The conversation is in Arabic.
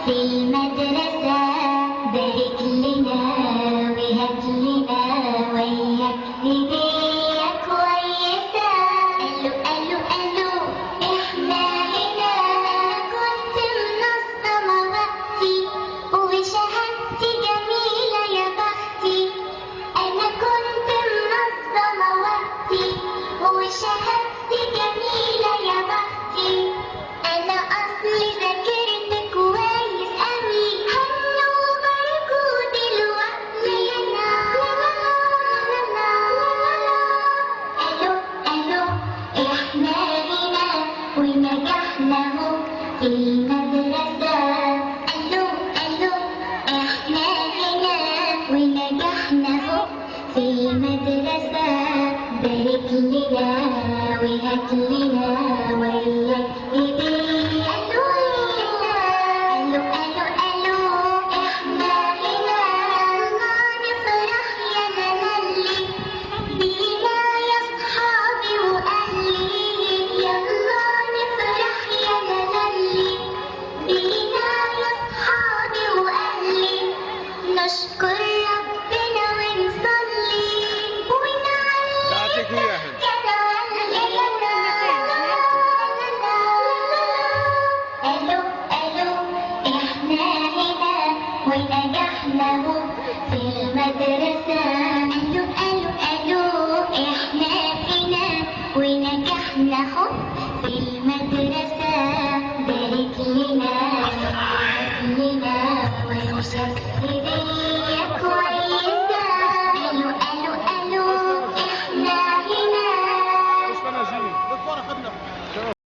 في المدرسة، بارك لنا وهات لنا وياك هدية كويسة. قالوا احنا هنا، كنت منظمة وقتي وشهادتي جميلة يا بختي. أنا كنت منظمة وقتي وشهادتي جميلة يا بختي. أنا أصلي ذاكرت كويس أوي، هنو برجو دلوقتي. قالوا إحنا هنا ونجحنا اهو في المدرسة. قالوا إحنا هنا ونجحنا اهو في المدرسة، بارك لنا وهات لنا وياك هدية. قالوا إحنا هنا، نفرح يا نملي بينا يا صحابي وأهلي. يلا نفرح يا نملي بينا يا صحابي وأهلي. نشكر ربنا ونصلي ونعلم قالوا إحنا هنا ونجحنا اهو في المدرسة. قالوا إحنا هنا ونجحنا اهو في المدرسة، بارك لنا وهات لنا وياك هدية.